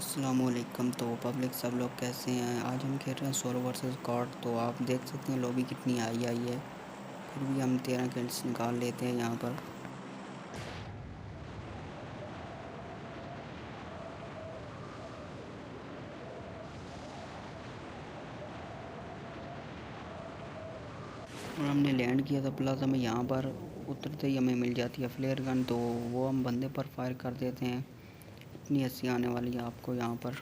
अस्सलामुअलैकुम। तो पब्लिक सब लोग कैसे हैं? आज हम खेल रहे हैं सोलो वर्सेस गॉड। तो आप देख सकते हैं लॉबी कितनी आई है। फिर भी हम 13 किल्स निकाल लेते हैं यहाँ पर। और हमने लैंड किया था, प्लस हमें यहाँ पर उतरते ही हमें मिल जाती है फ्लेयर गन। तो वो हम बंदे पर फायर कर देते हैं। इतनी हंसी आने वाली है आपको यहाँ पर।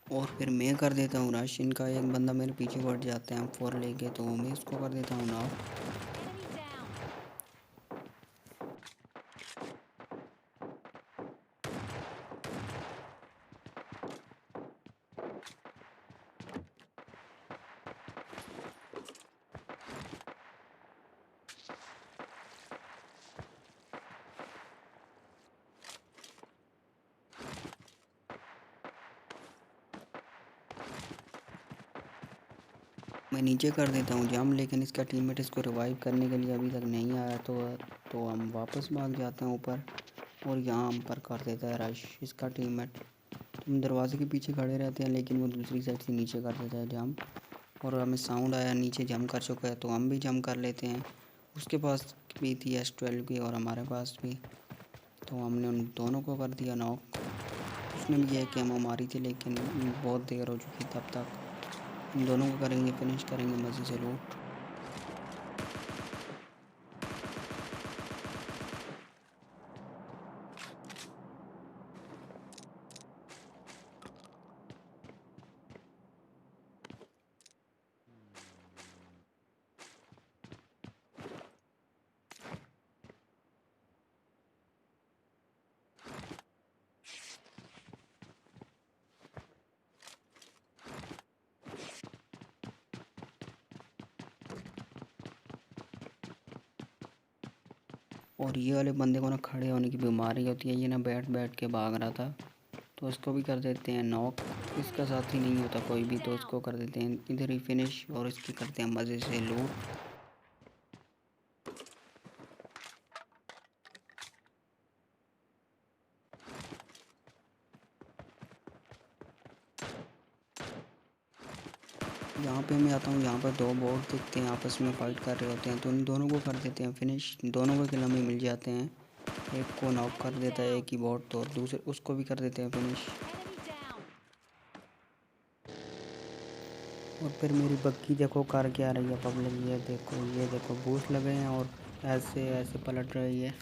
और फिर मैं कर देता हूँ रश। इनका एक बंदा मेरे पीछे बढ़ जाता है, हम 4 लेके, तो मैं इसको कर देता हूँ नॉक। मैं नीचे कर देता हूँ जंप, लेकिन इसका टीममेट इसको रिवाइव करने के लिए अभी तक नहीं आया। तो हम वापस भाग जाते हैं ऊपर। और यहाँ हम पर कर देता है रश इसका टीममेट। हम दरवाजे के पीछे खड़े रहते हैं, लेकिन वो दूसरी साइड से नीचे कर देता है जंप। और हमें साउंड आया नीचे जंप कर चुका है, तो हम भी जंप कर लेते हैं। उसके पास भी थी S12 की और हमारे पास भी, तो हमने उन दोनों को कर दिया नॉक। उसने भी यह कैमो मारी थी, लेकिन बहुत देर हो चुकी तब तक। इन दोनों को करेंगे फिनिश, करेंगे मज़े से लूट। और ये वाले बंदे को ना खड़े होने की बीमारी होती है, ये ना बैठ बैठ के भाग रहा था। तो इसको भी कर देते हैं नॉक। इसका साथी नहीं होता कोई भी, तो इसको कर देते हैं इधर ही फिनिश, और इसकी करते हैं मज़े से लूट। यहाँ पे मैं आता हूँ, यहाँ पर दो बोट दिखते हैं आपस में फाइट कर रहे होते हैं, तो इन दोनों को कर देते हैं फिनिश। दोनों को किल हमें मिल जाते हैं। एक को नॉक कर देता है एक ही बोट, तो दूसरे उसको भी कर देते हैं फिनिश। और फिर मेरी बग्गी देखो कर क्या रही है पब्लिक, ये देखो बूस्ट लगे हैं और ऐसे ऐसे पलट रही है।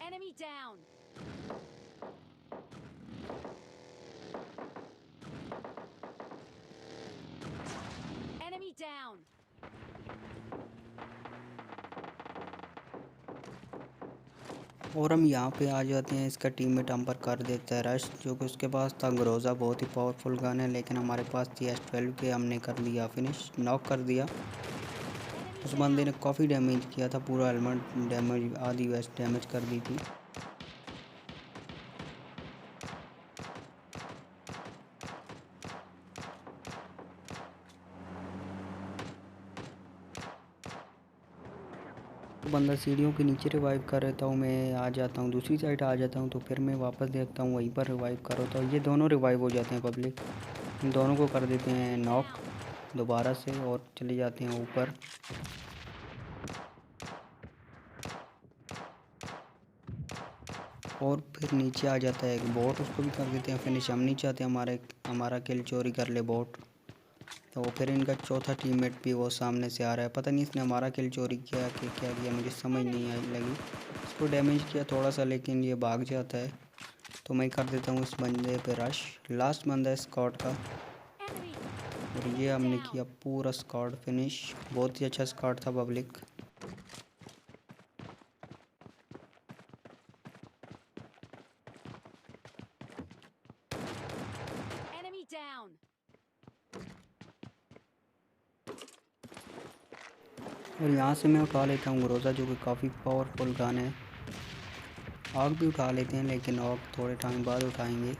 Enemy down. Enemy down. और हम यहाँ पे आ जाते हैं, इसका टीममेट हम पर कर देता है रश, जो कि उसके पास था ग्रोजा, बहुत ही पावरफुल गन है, लेकिन हमारे पास थी S12 के। हमने कर दिया फिनिश, नॉक कर दिया। उस बंदे ने काफ़ी डैमेज किया था, पूरा हेलमेट डैमेज, आधी वेस्ट डैमेज कर दी थी। तो बंदा सीढ़ियों के नीचे रिवाइव कर रहता हूँ, मैं आ जाता हूँ दूसरी साइड आ जाता हूँ, तो फिर मैं वापस देखता हूँ वहीं पर रिवाइव कर होता हूँ। ये दोनों रिवाइव हो जाते हैं पब्लिक। इन दोनों को कर देते हैं नॉक दोबारा से, और चले जाते हैं ऊपर। और फिर नीचे आ जाता है एक बोट, उसको भी कर देते हैं फिनिश। हम नहीं चाहते हमारा किल चोरी कर ले बोट। तो फिर इनका चौथा टीममेट भी वो सामने से आ रहा है, पता नहीं इसने हमारा किल चोरी किया कि क्या किया, मुझे समझ नहीं आई लगी। इसको डैमेज किया थोड़ा सा, लेकिन ये भाग जाता है। तो मैं कर देता हूँ इस बंदे पे रश। लास्ट बंदा है स्क्वाड का Enemy. और Enemy ये हमने down. किया पूरा स्क्वाड फिनिश। बहुत ही अच्छा स्क्वाड था पब्लिक। Enemy down. और यहाँ से मैं उठा लेता हूँ ग्रोजा, जो कि काफ़ी पावरफुल गन है। आग भी उठा लेते हैं, लेकिन आग थोड़े टाइम बाद उठाएंगे।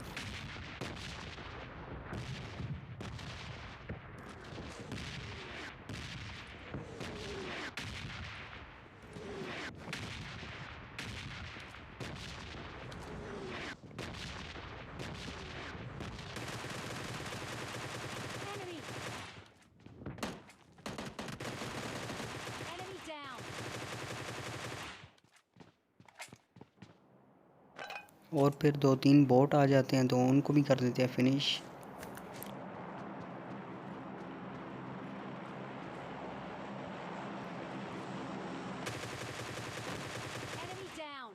Enemy. Enemy down. और फिर 2-3 बोट आ जाते हैं तो उनको भी कर देते हैं फिनिश। Enemy down.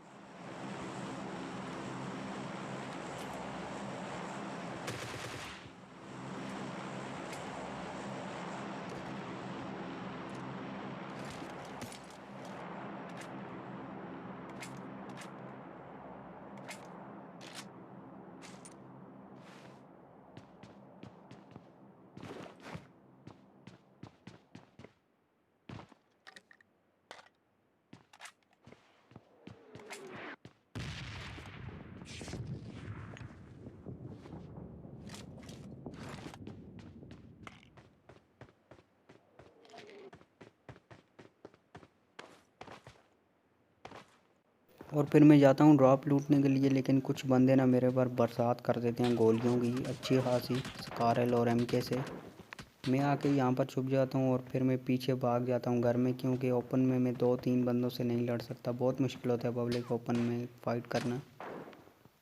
और फिर मैं जाता हूँ ड्रॉप लूटने के लिए, लेकिन कुछ बंदे ना मेरे पर बरसात कर देते हैं गोलियों की अच्छी खासी स्कारल और एमके से। मैं आके यहाँ पर छुप जाता हूँ और फिर मैं पीछे भाग जाता हूँ घर में, क्योंकि ओपन में मैं 2-3 बंदों से नहीं लड़ सकता। बहुत मुश्किल होता है पब्लिक ओपन में फ़ाइट करना।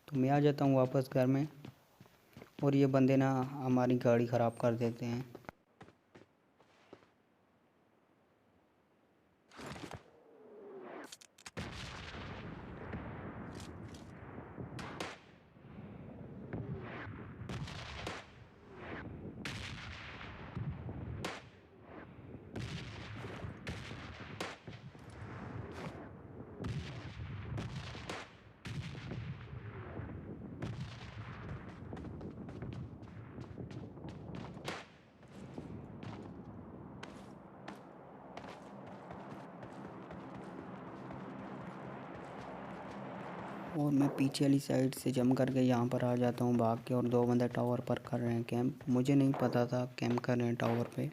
तो मैं आ जाता हूँ वापस घर में और ये बंदे ना हमारी गाड़ी ख़राब कर देते हैं। और मैं पीछे वाली साइड से जंप करके यहाँ पर आ जाता हूँ भाग के, और 2 बंदे टावर पर कर रहे हैं कैंप। मुझे नहीं पता था कैंप कर रहे हैं टावर पे।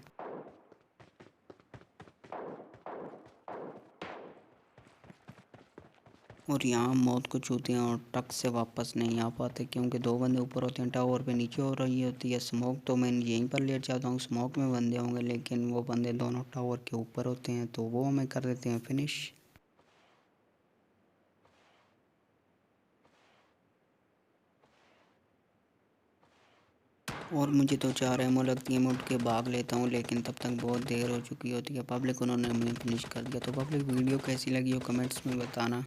और यहाँ मौत को छूते हैं और टक से वापस नहीं आ पाते, क्योंकि 2 बंदे ऊपर होते हैं टावर पे, नीचे हो रही होती है स्मोक। तो मैं यहीं पर लेट जाता हूँ, स्मोक में बंदे होंगे, लेकिन वो बंदे दोनों टावर के ऊपर होते हैं, तो वो हमें कर देते हैं फिनिश। और मुझे तो 4 एमओ लगती है, मैं उठ के भाग लेता हूँ, लेकिन तब तक बहुत देर हो चुकी होती है। पब्लिक उन्होंने हमें फिनिश कर दिया। तो पब्लिक वीडियो कैसी लगी हो कमेंट्स में बताना।